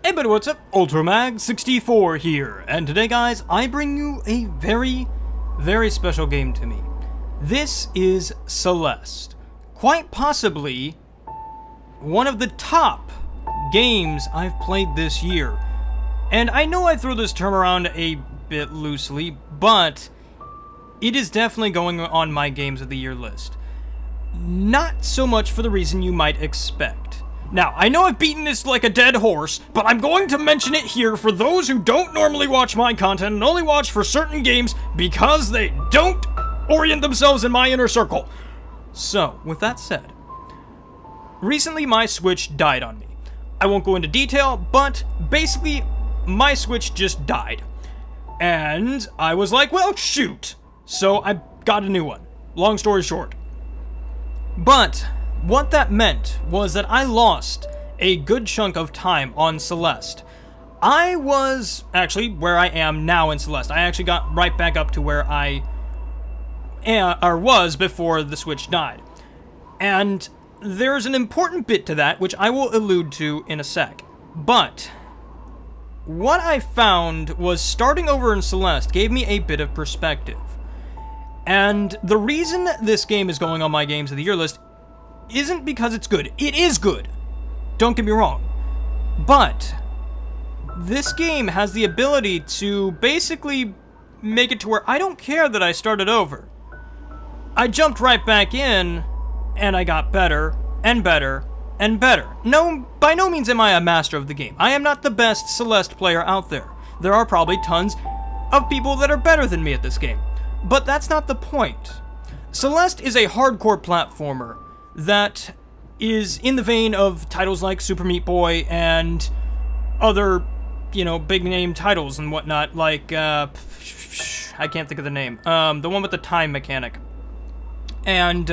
Hey buddy, what's up? Ultramag64 here, and today guys, I bring you a very, very special game to me. This is Celeste. Quite possibly one of the top games I've played this year. And I know I throw this term around a bit loosely, but it is definitely going on my Games of the Year list. Not so much for the reason you might expect. Now, I know I've beaten this like a dead horse, but I'm going to mention it here for those who don't normally watch my content and only watch for certain games because they don't orient themselves in my inner circle. So, with that said, recently my Switch died on me. I won't go into detail, but basically, my Switch just died. And I was like, well, shoot. So I got a new one. Long story short. But what that meant was that I lost a good chunk of time on Celeste. I was actually where I am now in Celeste. I actually got right back up to where I was before the Switch died. And there's an important bit to that, which I will allude to in a sec. But what I found was starting over in Celeste gave me a bit of perspective. And the reason this game is going on my Games of the Year list isn't because it's good. It is good. Don't get me wrong. But this game has the ability to basically make it to where I don't care that I started over. I jumped right back in, and I got better, and better, and better. No, by no means am I a master of the game. I am not the best Celeste player out there. There are probably tons of people that are better than me at this game. But that's not the point. Celeste is a hardcore platformer that is in the vein of titles like Super Meat Boy and other, you know, big name titles and whatnot, like, I can't think of the name. The one with the time mechanic. And,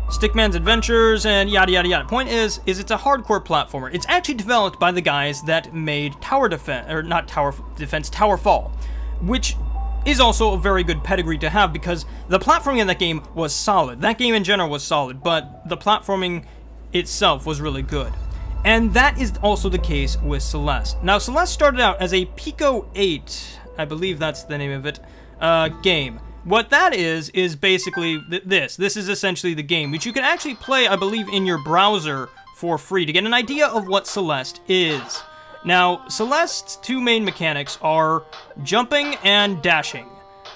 Stickman's Adventures and yada yada yada. Point is it's a hardcore platformer. It's actually developed by the guys that made Tower Defense, or not Tower Defense, Tower Fall, which is also a very good pedigree to have because the platforming in that game was solid. That game in general was solid, but the platforming itself was really good. And that is also the case with Celeste. Now, Celeste started out as a Pico 8, I believe that's the name of it, game. What that is basically this. This is essentially the game, which you can actually play, I believe, in your browser for free to get an idea of what Celeste is. Now, Celeste's two main mechanics are jumping and dashing,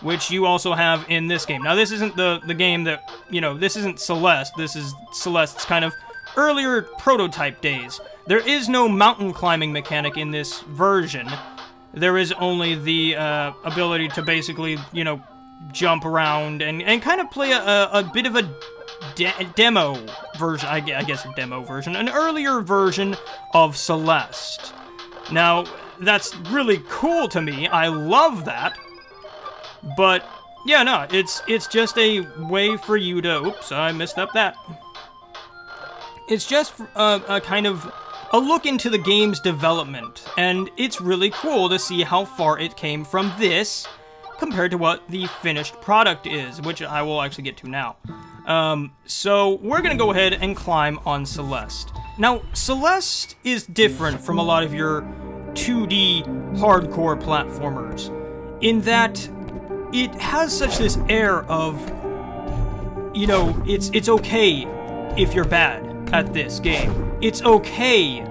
which you also have in this game. Now, this isn't the game that, you know, this isn't Celeste. This is Celeste's kind of earlier prototype days. There is no mountain climbing mechanic in this version. There is only the ability to basically, you know, jump around and kind of play a bit of a demo version, I guess a demo version, an earlier version of Celeste. Now, that's really cool to me. I love that. But, yeah, no, it's just a way for you to... Oops, I messed up that. It's just a kind of a look into the game's development. And it's really cool to see how far it came from this compared to what the finished product is, which I will actually get to now. So, we're gonna go ahead and climb on Celeste. Now, Celeste is different from a lot of your 2D hardcore platformers, in that it has such this air of, you know, it's okay if you're bad at this game. It's okay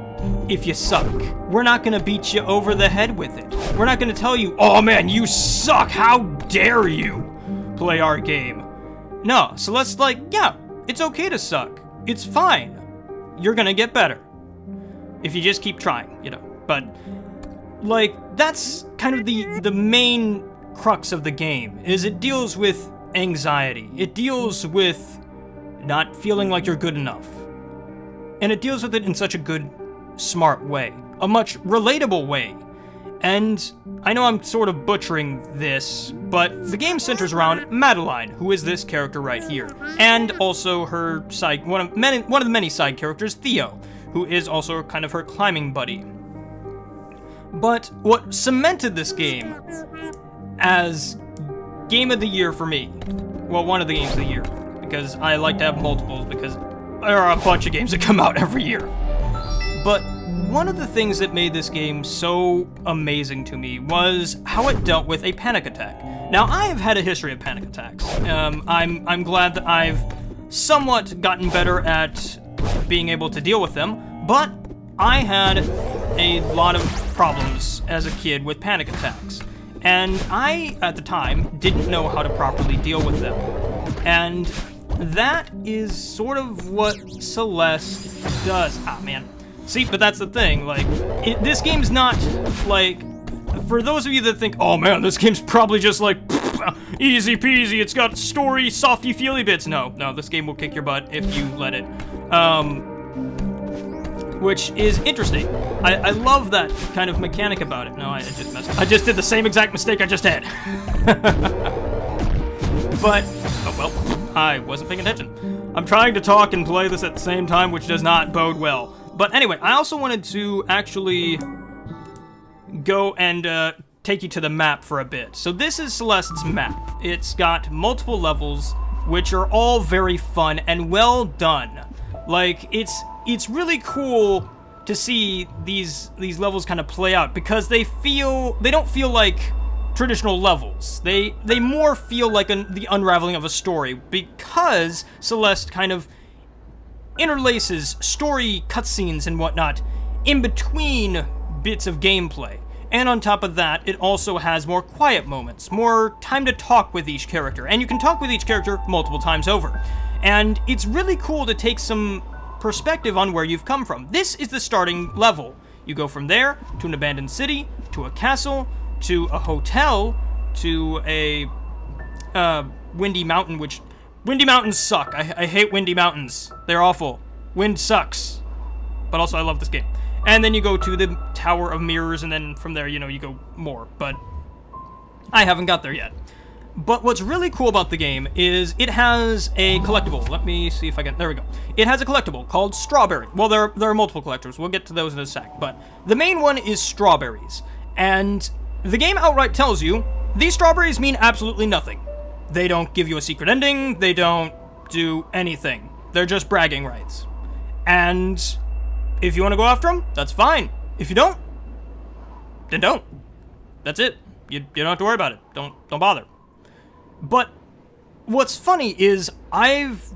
if you suck. We're not gonna beat you over the head with it. We're not gonna tell you, oh man, you suck, how dare you play our game. No, Celeste's like, yeah, it's okay to suck. It's fine. You're gonna get better. If you just keep trying, you know. But, like, that's kind of the main crux of the game, is it deals with anxiety. It deals with not feeling like you're good enough. And it deals with it in such a good, smart way. A much relatable way. And I know I'm sort of butchering this, but the game centers around Madeline, who is this character right here, and also her side, one of the many side characters, Theo, who is also kind of her climbing buddy. But what cemented this game as Game of the Year for me, well, one of the Games of the Year, because I like to have multiples, because there are a bunch of games that come out every year. But one of the things that made this game so amazing to me was how it dealt with a panic attack. Now, I have had a history of panic attacks. I'm glad that I've somewhat gotten better at being able to deal with them, but I had a lot of problems as a kid with panic attacks. And I, at the time, didn't know how to properly deal with them. And that is sort of what Celeste does. Ah, man. See, but that's the thing, like, this game's not, like, for those of you that think, oh man, this game's probably just like, easy peasy, it's got story, softy, feely bits. No, this game will kick your butt if you let it. Which is interesting. I love that kind of mechanic about it. No, I just messed up. I just did the same exact mistake I just had. But, oh well, I wasn't paying attention. I'm trying to talk and play this at the same time, which does not bode well. But anyway, I also wanted to actually go and take you to the map for a bit. So this is Celeste's map. It's got multiple levels, which are all very fun and well done. Like, it's really cool to see these levels kind of play out, because they don't feel like traditional levels. They more feel like the unraveling of a story, because Celeste kind of interlaces story cutscenes and whatnot in between bits of gameplay. And on top of that, it also has more quiet moments, more time to talk with each character, and you can talk with each character multiple times over. And it's really cool to take some perspective on where you've come from. This is the starting level. You go from there to an abandoned city, to a castle, to a hotel, to a windy mountain, which windy mountains suck. I hate windy mountains. They're awful. Wind sucks. But also I love this game. And then you go to the Tower of Mirrors, and then from there, you know, you go more. But I haven't got there yet. But what's really cool about the game is it has a collectible. Let me see if I can... There we go. It has a collectible called Strawberry. Well, there are multiple collectors. We'll get to those in a sec. But the main one is strawberries. And the game outright tells you these strawberries mean absolutely nothing. They don't give you a secret ending. They don't do anything. They're just bragging rights. And if you want to go after them, that's fine. If you don't, then don't. That's it. You don't have to worry about it. Don't bother. But what's funny is I've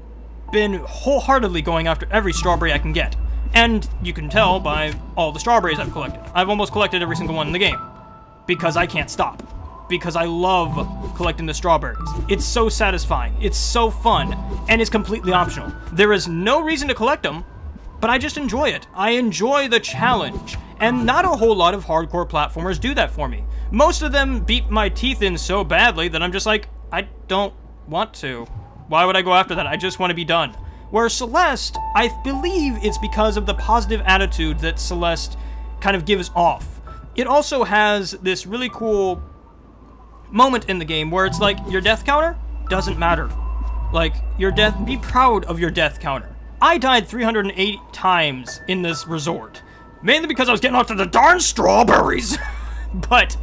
been wholeheartedly going after every strawberry I can get. And you can tell by all the strawberries I've collected. I've almost collected every single one in the game. Because I can't stop. Because I love collecting the strawberries. It's so satisfying. It's so fun. And it's completely optional. There is no reason to collect them, but I just enjoy it. I enjoy the challenge. And not a whole lot of hardcore platformers do that for me. Most of them beat my teeth in so badly that I'm just like, I don't want to. Why would I go after that? I just want to be done. Where Celeste, I believe it's because of the positive attitude that Celeste kind of gives off. It also has this really cool moment in the game where it's like, your death counter doesn't matter. Like, be proud of your death counter. I died 308 times in this resort. Mainly because I was getting off to the darn strawberries. But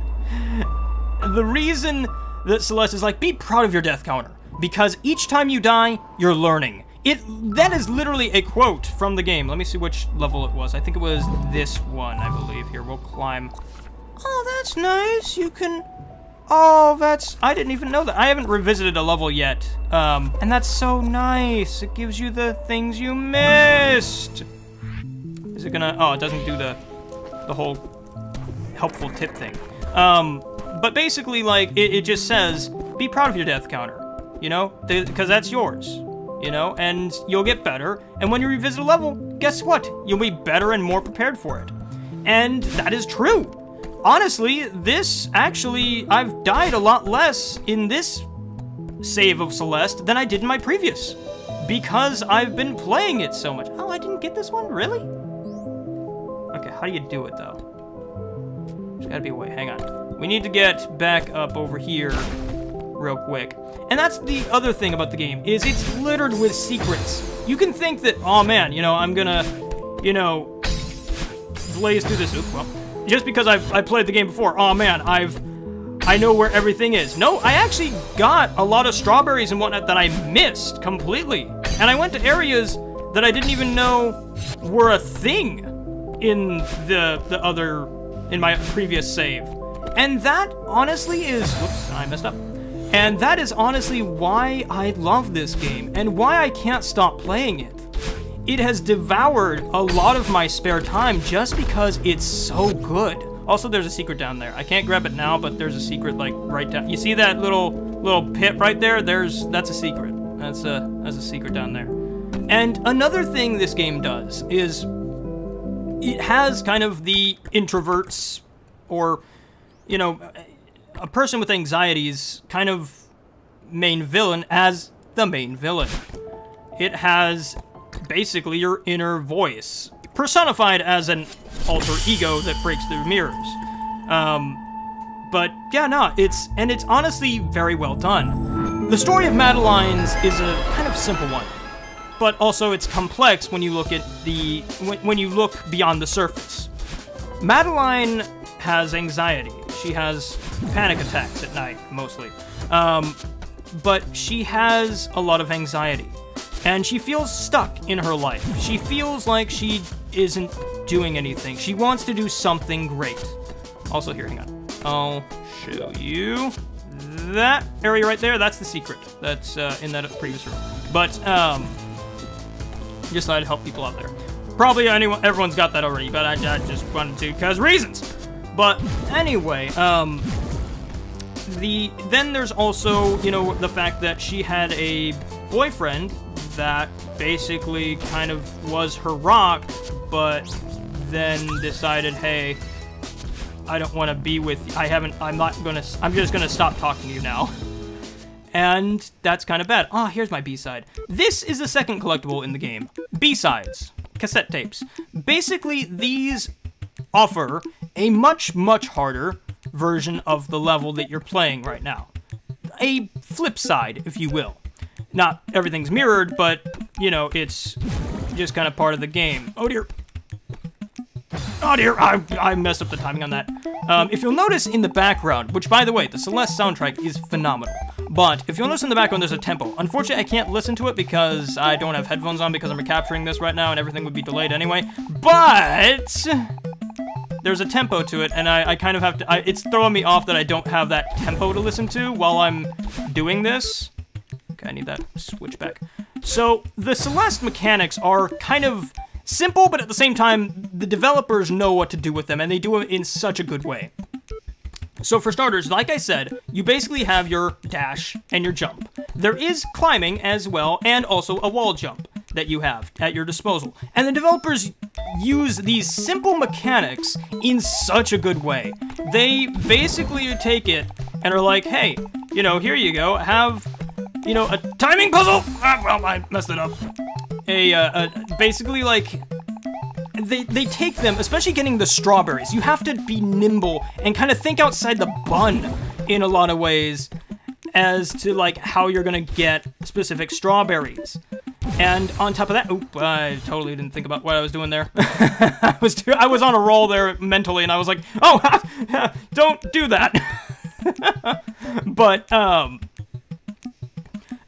the reason that Celeste is like, be proud of your death counter, because each time you die, you're learning. That is literally a quote from the game. Let me see which level it was. I think it was this one, I believe. Here, we'll climb. Oh, that's nice. You can... Oh, I didn't even know that. I haven't revisited a level yet. And that's so nice. It gives you the things you missed. Is it gonna... Oh, it doesn't do the whole helpful tip thing. But basically, like, it just says, be proud of your death counter, you know? Because that's yours, you know? And you'll get better. And when you revisit a level, guess what? You'll be better and more prepared for it. And that is true. Honestly, I've died a lot less in this save of Celeste than I did in my previous. Because I've been playing it so much. Oh, I didn't get this one? Really? Okay, how do you do it, though? There's gotta be a way. Hang on. We need to get back up over here real quick. And that's the other thing about the game, is it's littered with secrets. You can think that, oh man, you know, I'm gonna, you know, blaze through this. Oops, well, just because I played the game before, oh man, I know where everything is. No, I actually got a lot of strawberries and whatnot that I missed completely. And I went to areas that I didn't even know were a thing. in in my previous save. And that honestly is, whoops, I messed up. And that is honestly why I love this game and why I can't stop playing it. It has devoured a lot of my spare time just because it's so good. Also, there's a secret down there. I can't grab it now, but there's a secret like right down. You see that little pit right there? That's a secret. That's a secret down there. And another thing this game does is it has kind of the introverts, or, you know, a person with anxieties kind of main villain as the main villain. It has basically your inner voice, personified as an alter ego that breaks through mirrors. But yeah, no, it's honestly very well done. The story of Madeline's is a kind of simple one, but also it's complex when you look at when you look beyond the surface. Madeline has anxiety. She has panic attacks at night, mostly. But she has a lot of anxiety. And she feels stuck in her life. She feels like she isn't doing anything. She wants to do something great. Also, here, hang on. I'll show you that area right there. That's the secret. That's in that previous room. But, just thought I'd help people out there. Probably everyone's got that already, but I just wanted to cause reasons. But anyway, then there's also, you know, the fact that she had a boyfriend that basically kind of was her rock, but then decided, hey, I don't want to be with you. I'm just gonna stop talking to you now. And that's kind of bad. Ah, here's my B-side. This is the second collectible in the game. B-sides. Cassette tapes. Basically, these offer a much, much harder version of the level that you're playing right now. A flip side, if you will. Not everything's mirrored, but, you know, it's just kind of part of the game. Oh dear. Oh dear, I messed up the timing on that. If you'll notice in the background, which by the way, the Celeste soundtrack is phenomenal. But if you'll notice in the background, there's a tempo. Unfortunately, I can't listen to it because I don't have headphones on because I'm capturing this right now and everything would be delayed anyway. But there's a tempo to it, and I kind of have to, it's throwing me off that I don't have that tempo to listen to while I'm doing this. Okay, I need that switch back. So, the Celeste mechanics are kind of simple, but at the same time, the developers know what to do with them, and they do it in such a good way. So for starters, like I said, you basically have your dash and your jump. There is climbing as well, and also a wall jump that you have at your disposal. And the developers use these simple mechanics in such a good way. They basically take it and are like, hey, you know, here you go, have, you know, a timing puzzle. Ah, well, I messed it up. Basically like, they take them, especially getting the strawberries. You have to be nimble and kind of think outside the bun in a lot of ways as to like how you're gonna get specific strawberries. And on top of that, oop, I totally didn't think about what I was doing there. I was on a roll there mentally, and I was like, oh, don't do that. But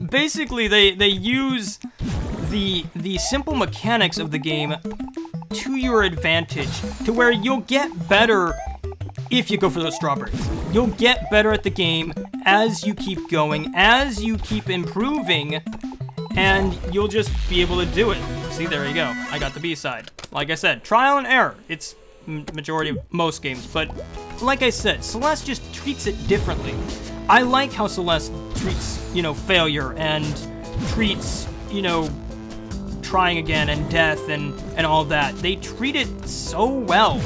basically, they use the simple mechanics of the game to your advantage, to where you'll get better if you go for those strawberries. You'll get better at the game as you keep going, as you keep improving, and you'll just be able to do it. See, there you go. I got the B-side. Like I said, trial and error. It's majority of most games, but like I said, Celeste just treats it differently. I like how Celeste treats, you know, failure and treats, you know, trying again and death and all that. They treat it so well,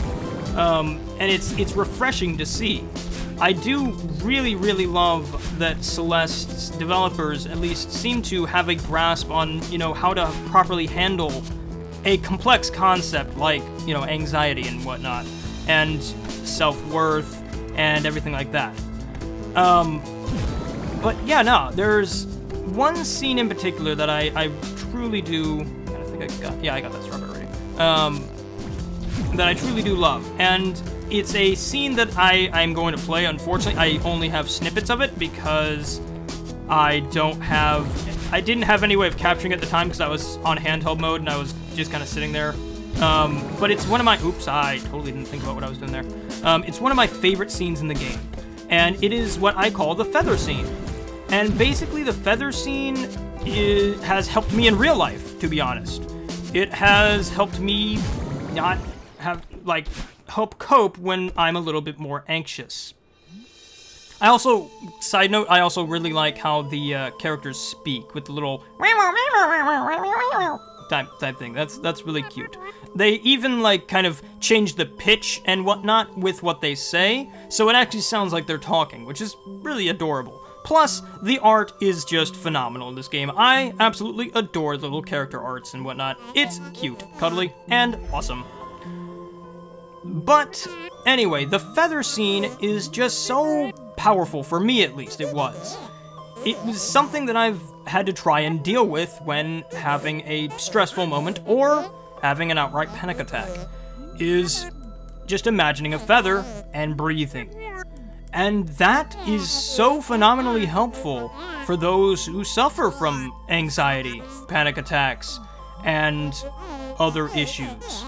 and it's refreshing to see. I do really, really love that Celeste's developers at least seem to have a grasp on, you know, how to properly handle a complex concept like, you know, anxiety and whatnot, and self-worth and everything like that. But yeah, no, there's one scene in particular that I truly do, I think I got that strawberry already, that I truly do love, and it's a scene that I'm going to play. Unfortunately, I only have snippets of it because I didn't have any way of capturing it at the time because I was on handheld mode and I was just kind of sitting there But it's one of my... Oops, I totally didn't think about what I was doing there. It's one of my favorite scenes in the game. And it is what I call the feather scene. And basically, the feather scene has helped me in real life, to be honest. It has helped me not have, like, help cope when I'm a little bit more anxious. I also, side note, I also really like how the characters speak with the little type thing. That's really cute. They even, like, kind of change the pitch and whatnot with what they say, so it actually sounds like they're talking, which is really adorable. Plus, the art is just phenomenal in this game. I absolutely adore the little character arts and whatnot. It's cute, cuddly, and awesome. But, anyway, the feather scene is just so powerful, for me at least, it was. It was something that I've had to try and deal with when having a stressful moment or having an outright panic attack, is just imagining a feather and breathing. And that is so phenomenally helpful for those who suffer from anxiety, panic attacks, and other issues.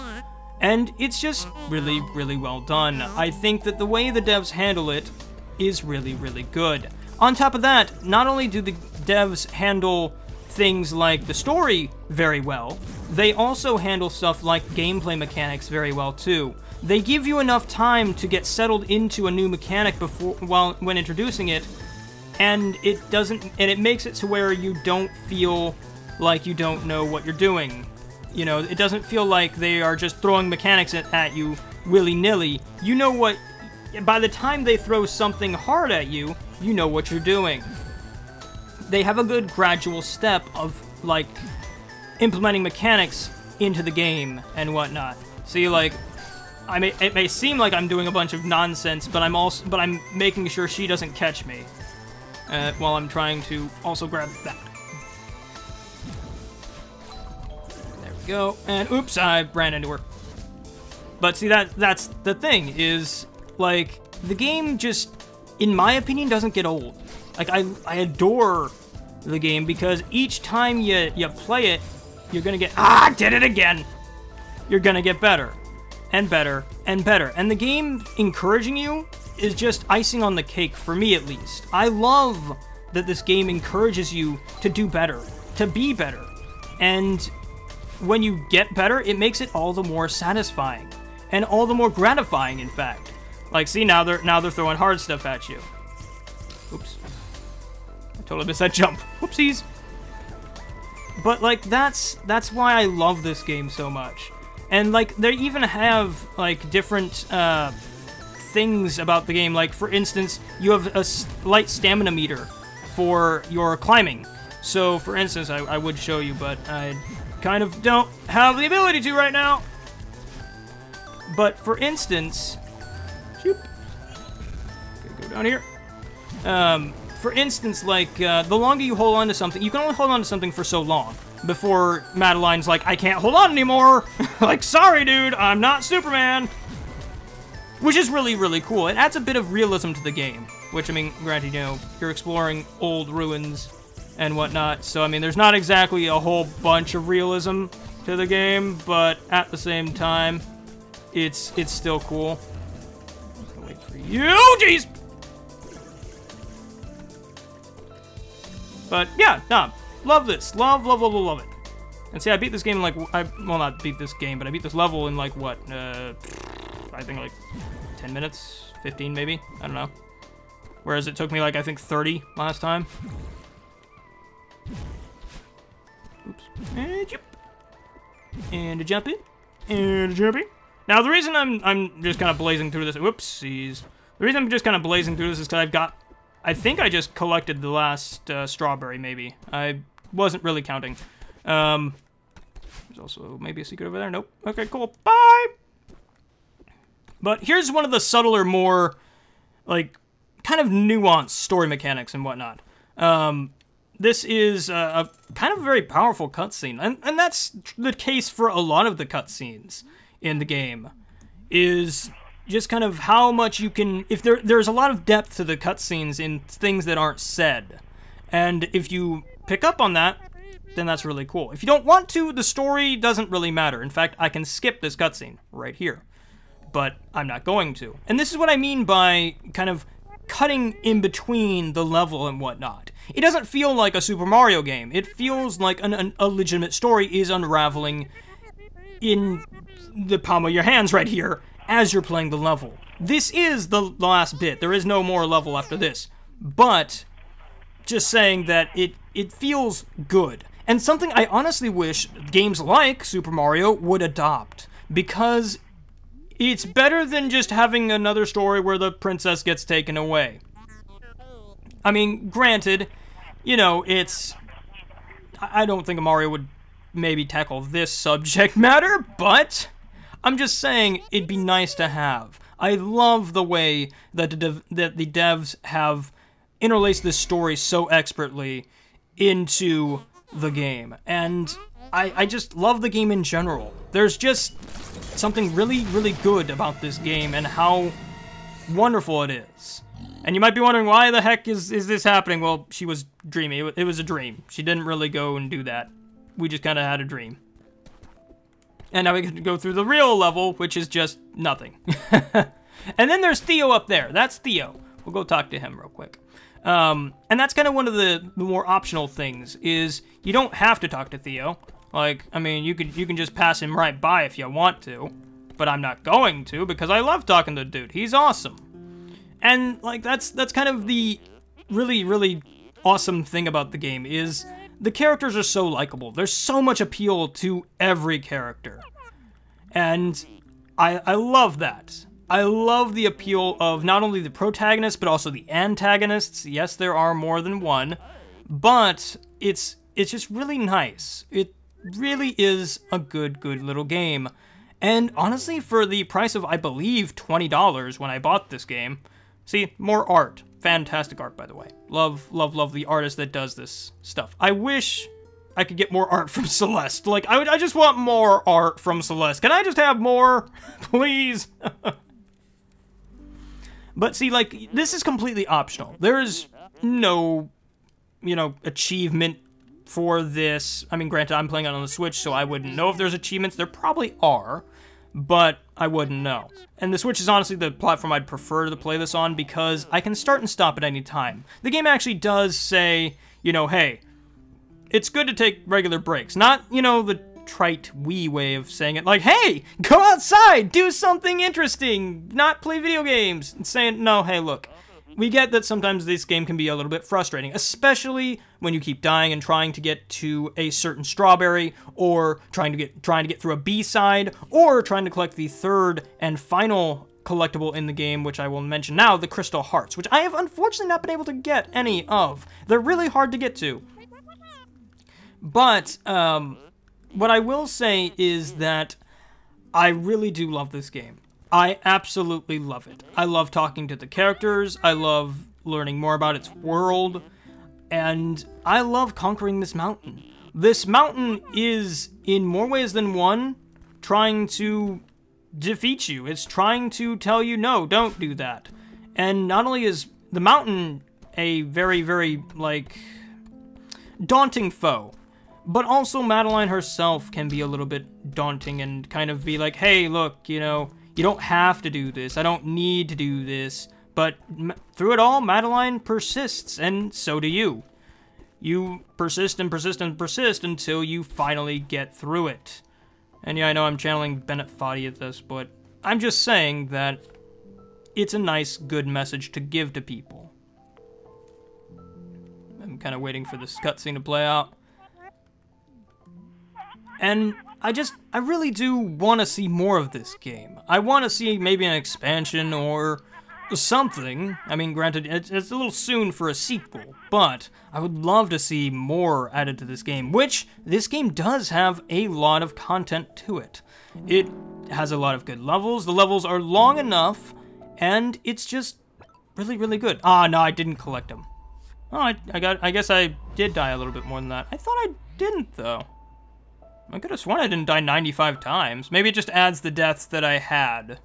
And it's just really, really well done. I think that the way the devs handle it is really, really good. On top of that, not only do the devs handle things like the story very well, they also handle stuff like gameplay mechanics very well too. They give you enough time to get settled into a new mechanic when introducing it, and it makes it to where you don't feel like you don't know what you're doing. You know, it doesn't feel like they are just throwing mechanics at you willy-nilly. You know what, by the time they throw something hard at you, you know what you're doing. They have a good gradual step of, like, implementing mechanics into the game and whatnot. See, like, it may seem like I'm doing a bunch of nonsense, but I'm making sure she doesn't catch me while I'm trying to also grab that. There we go. And oops, I ran into her. But see, that's the thing is, like, the game just, in my opinion, doesn't get old. Like, I adore the game because each time you play it, you're gonna get, I did it again! You're gonna get better, and better, and better. And the game encouraging you is just icing on the cake, for me at least. I love that this game encourages you to do better, to be better. And when you get better, it makes it all the more satisfying, and all the more gratifying, in fact. Like, see, now they're throwing hard stuff at you. Oops. I totally missed that jump. Whoopsies. But, like, that's why I love this game so much. And, like, they even have, like, different things about the game. Like, for instance, you have a light stamina meter for your climbing. So, for instance, I would show you, but I kind of don't have the ability to right now. But, for instance... Shoop. Okay, go down here. For instance, like, the longer you hold on to something, you can only hold on to something for so long before Madeline's like, I can't hold on anymore. Like, sorry, dude, I'm not Superman. Which is really, really cool. It adds a bit of realism to the game, which, I mean, granted, you know, you're exploring old ruins and whatnot, so, I mean, there's not exactly a whole bunch of realism to the game, but at the same time, it's still cool. I'll wait for you, jeez! But, yeah, nah, love this. Love it. And see, I beat this game in, like, well, not beat this game, but I beat this level in, like, what, I think, like, 10 minutes? 15, maybe? I don't know. Whereas it took me, like, I think 30 last time. Oops. And jump. And a jump in. And a jump in. Now, the reason I'm just kind of blazing through this, whoopsies. The reason I'm just kind of blazing through this is because I think I just collected the last strawberry, maybe. I wasn't really counting. There's also maybe a secret over there. Nope. Okay, cool. Bye! But here's one of the subtler, more, like, kind of nuanced story mechanics and whatnot. This is a kind of very powerful cutscene, and that's the case for a lot of the cutscenes in the game, is just kind of how much you can, if there's a lot of depth to the cutscenes in things that aren't said, and if you pick up on that, then that's really cool. If you don't want to, the story doesn't really matter. In fact, I can skip this cutscene right here. But I'm not going to. And this is what I mean by kind of cutting in between the level and whatnot. It doesn't feel like a Super Mario game. It feels like a legitimate story is unraveling in the palm of your hands right here as you're playing the level. This is the last bit. There is no more level after this. But just saying that it feels good. And something I honestly wish games like Super Mario would adopt. Because it's better than just having another story where the princess gets taken away. I mean, granted, you know, I don't think Mario would maybe tackle this subject matter, but I'm just saying it'd be nice to have. I love the way that the devs have interlaced this story so expertly into the game. And I just love the game in general. There's just something really, really good about this game and how wonderful it is. And you might be wondering, why the heck is this happening? Well, she was dreaming. It was a dream. She didn't really go and do that. We just kind of had a dream. And now we can go through the real level, which is just nothing. And then there's Theo up there. That's Theo. We'll go talk to him real quick. And that's kind of one of the more optional things, is you don't have to talk to Theo. Like, I mean, you can just pass him right by if you want to. But I'm not going to, because I love talking to the dude. He's awesome. And, like, that's kind of the really, really awesome thing about the game, is the characters are so likable. There's so much appeal to every character. And I love that. I love the appeal of not only the protagonists, but also the antagonists. Yes, there are more than one, but it's just really nice. It really is a good little game. And honestly, for the price of, I believe, $20 when I bought this game, see, more art. Fantastic art, by the way. Love, love, love the artist that does this stuff. I wish I could get more art from Celeste. Like, I just want more art from Celeste. Can I just have more? Please? But see, like, this is completely optional. There is no, you know, achievement for this. I mean, granted, I'm playing it on the Switch, so I wouldn't know if there's achievements. There probably are, but I wouldn't know. And the Switch is honestly the platform I'd prefer to play this on, because I can start and stop at any time. The game actually does say, you know, hey, it's good to take regular breaks. Not, you know, the trite Wii way of saying it, like, hey, go outside, do something interesting, not play video games. And saying, no, hey, look, we get that sometimes this game can be a little bit frustrating, especially when you keep dying and trying to get to a certain strawberry, or trying to get through a B-side, or trying to collect the third and final collectible in the game, which I will mention now, the Crystal Hearts, which I have unfortunately not been able to get any of. They're really hard to get to. But, what I will say is that I really do love this game. I absolutely love it. I love talking to the characters, I love learning more about its world, and I love conquering this mountain. This mountain is, in more ways than one, trying to defeat you. It's trying to tell you, no, don't do that. And not only is the mountain a very, very, like, daunting foe, but also Madeline herself can be a little bit daunting and kind of be like, hey, look, you know, you don't have to do this. I don't need to do this. But through it all, Madeline persists, and so do you. You persist and persist and persist until you finally get through it. And yeah, I know I'm channeling Bennett Foddy at this, but I'm just saying that it's a nice, good message to give to people. I'm kind of waiting for this cutscene to play out. And I really do want to see more of this game. I want to see maybe an expansion or something. I mean, granted, it's a little soon for a sequel, but I would love to see more added to this game, which this game does have a lot of content to it. It has a lot of good levels. The levels are long enough, and it's just really, really good. Ah, no, I didn't collect them. Oh, I guess I did die a little bit more than that. I thought I didn't, though. I could have sworn I didn't die 95 times. Maybe it just adds the deaths that I had.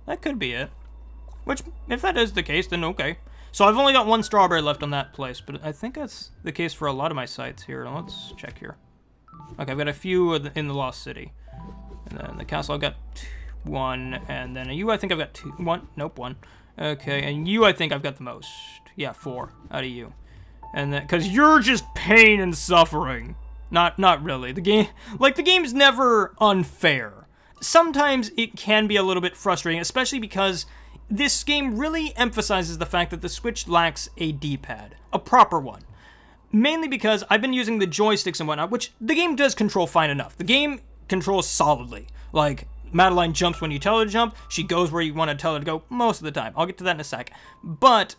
That could be it. Which, if that is the case, then okay. So I've only got 1 strawberry left on that place, but I think that's the case for a lot of my sites here. Let's check here. Okay, I've got a few in the Lost City. And then the castle, I've got 1, and then you, I think I've got 2. 1, nope, 1. Okay, and you, I think I've got the most. Yeah, 4 out of you. And then, because you're just pain and suffering. Not really. The game's never unfair. Sometimes it can be a little bit frustrating, especially because this game really emphasizes the fact that the Switch lacks a D-pad, a proper one. Mainly because I've been using the joysticks and whatnot, which the game does control fine enough. The game controls solidly. Like, Madeline jumps when you tell her to jump, she goes where you want to tell her to go most of the time. I'll get to that in a sec. But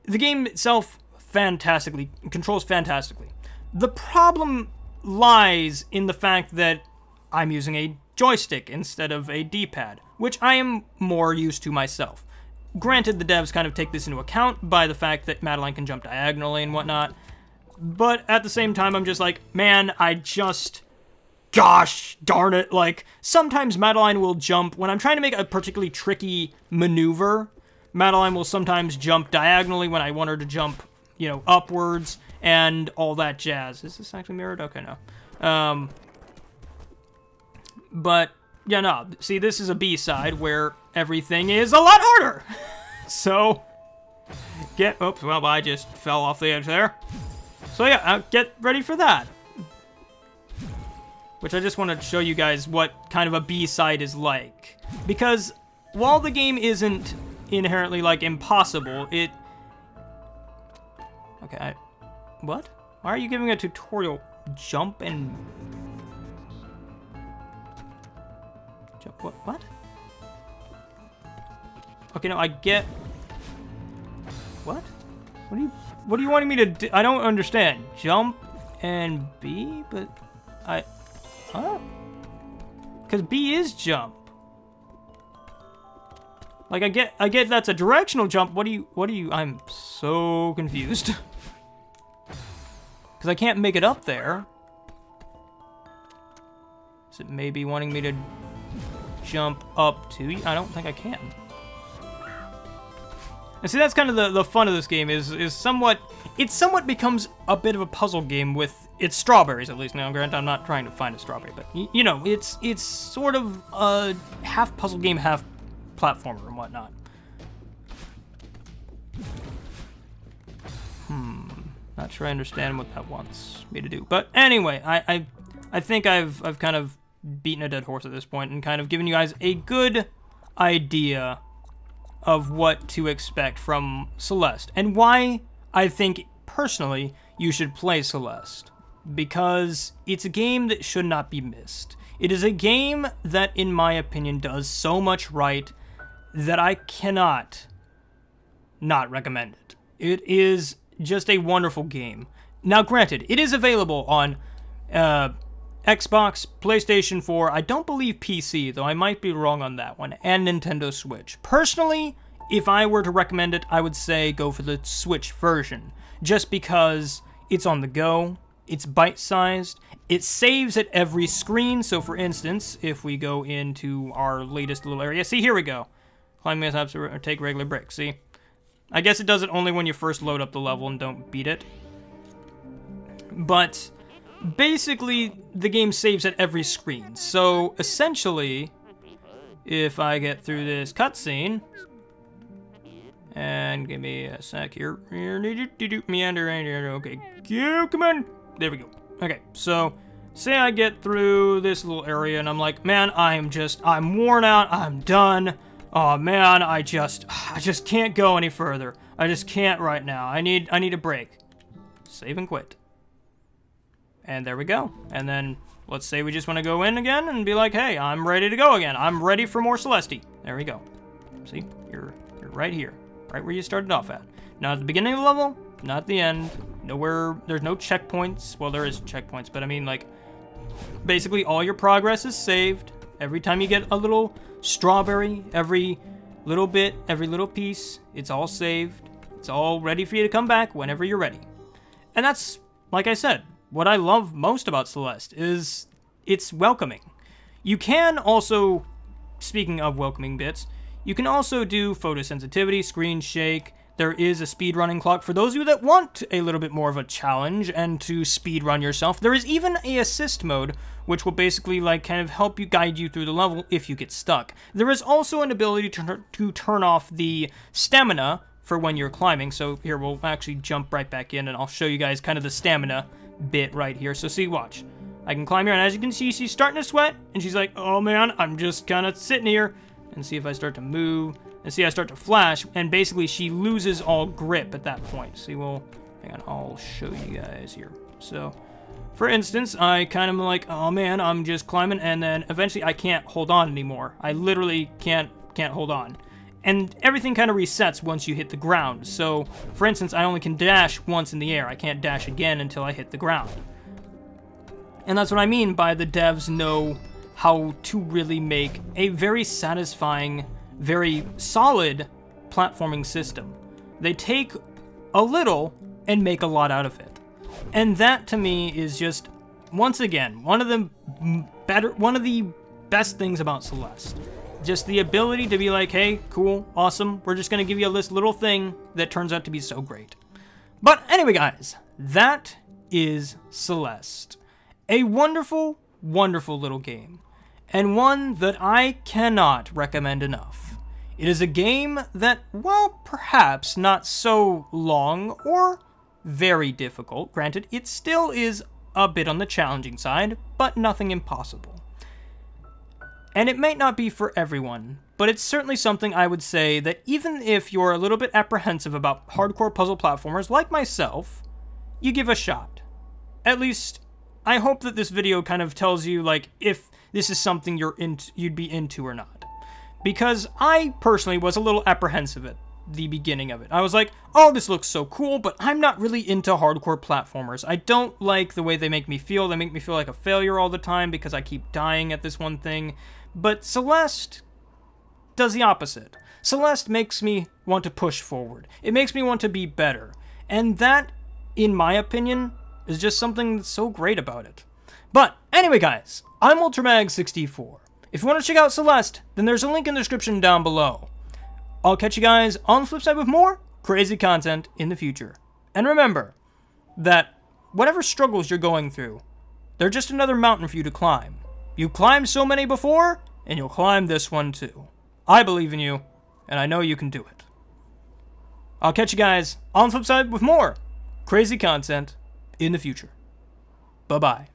the game itself controls fantastically. The problem lies in the fact that I'm using a joystick instead of a D-pad, which I am more used to myself. Granted, the devs kind of take this into account by the fact that Madeline can jump diagonally and whatnot, but at the same time, I'm just like, man, gosh darn it, like, sometimes Madeline will jump, when I'm trying to make a particularly tricky maneuver, Madeline will sometimes jump diagonally when I want her to jump, you know, upwards, and all that jazz. Is this actually mirrored? Okay, no. But, yeah, no. See, this is a B-side where everything is a lot harder. So, oops, well, I just fell off the edge there. So, yeah, get ready for that. Which I just wanted to show you guys what kind of a B-side is like. Because, while the game isn't inherently, like, impossible, it... Okay, what? Why are you giving a tutorial? Jump and... What? Okay, no, I get... What? What do you wanting me to do? I don't understand. Jump and B? But Huh? Because B is jump. Like, I get that's a directional jump. What do you... I'm so confused. Because I can't make it up there. Is it maybe wanting me to jump up to you? I don't think I can. And see, that's kind of the fun of this game is somewhat... It somewhat becomes a bit of a puzzle game with its strawberries, at least. Now, granted, I'm not trying to find a strawberry, but, you know, it's sort of a half puzzle game, half platformer and whatnot. Not sure I understand what that wants me to do. But anyway, I think I've kind of beaten a dead horse at this point and kind of given you guys a good idea of what to expect from Celeste and why I think personally you should play Celeste, because it's a game that should not be missed. It is a game that, in my opinion, does so much right that I cannot not recommend it. It is just a wonderful game. Now, granted, it is available on Xbox, PlayStation 4, I don't believe PC, though I might be wrong on that one, and Nintendo Switch. Personally, if I were to recommend it, I would say go for the Switch version, just because it's on the go, it's bite-sized, it saves at every screen. So for instance, if we go into our latest little area, see, here we go. Climb mishaps or take regular breaks, see? I guess it does it only when you first load up the level and don't beat it. But basically, the game saves at every screen. So essentially, if I get through this cutscene, and give me a sec here. Meander, okay, come on. There we go. Okay, so say I get through this little area and I'm like, man, I'm worn out, I'm done. Oh man, I just can't go any further. I just can't right now. I need a break. Save and quit. And there we go. And then let's say we just want to go in again and be like, hey, I'm ready to go again. I'm ready for more Celeste. There we go. See, you're right here. Right where you started off at. Not at the beginning of the level, not at the end. Nowhere, there's no checkpoints. Well, there is checkpoints, but I mean, like, basically all your progress is saved. Every time you get a little strawberry, every little bit, every little piece, it's all saved. It's all ready for you to come back whenever you're ready. And that's, like I said, what I love most about Celeste is it's welcoming. You can also, speaking of welcoming bits, you can also do photosensitivity, screen shake, there is a speedrunning clock. For those of you that want a little bit more of a challenge and to speedrun yourself, there is even a assist mode, which will basically like kind of help you guide you through the level if you get stuck. There is also an ability to turn off the stamina for when you're climbing. So here, we'll actually jump right back in and I'll show you guys kind of the stamina bit right here. So see, watch. I can climb here, and as you can see, she's starting to sweat, and she's like, oh man, I'm just kind of sitting here. And see if I start to move, and see I start to flash, and basically she loses all grip at that point. See, well, hang on, I'll show you guys here. So, for instance, I kind of like, oh man, I'm just climbing, and then eventually I can't hold on anymore. I literally can't hold on. And everything kind of resets once you hit the ground. So, for instance, I only can dash once in the air. I can't dash again until I hit the ground. And that's what I mean by the devs know how to really make a very satisfying, very solid platforming system. They take a little and make a lot out of it. And that to me is just, once again, one of the best things about Celeste. Just the ability to be like, hey, cool, awesome, we're just gonna give you this little thing that turns out to be so great. But anyway, guys, that is Celeste. A wonderful, wonderful little game, and one that I cannot recommend enough. It is a game that, while perhaps not so long or very difficult, granted, it still is a bit on the challenging side, but nothing impossible. And it might not be for everyone, but it's certainly something I would say that even if you're a little bit apprehensive about hardcore puzzle platformers like myself, you give a shot. At least, I hope that this video kind of tells you, like, if this is something you'd be into or not. Because I personally was a little apprehensive at the beginning of it. I was like, oh, this looks so cool, but I'm not really into hardcore platformers. I don't like the way they make me feel. They make me feel like a failure all the time because I keep dying at this one thing. But Celeste does the opposite. Celeste makes me want to push forward. It makes me want to be better. And that, in my opinion, is just something that's so great about it. But anyway, guys, I'm Ultramag64. If you want to check out Celeste, then there's a link in the description down below. I'll catch you guys on the flip side with more crazy content in the future. And remember that whatever struggles you're going through, they're just another mountain for you to climb. You've climbed so many before, and you'll climb this one too. I believe in you, and I know you can do it. I'll catch you guys on the flip side with more crazy content in the future. Bye-bye.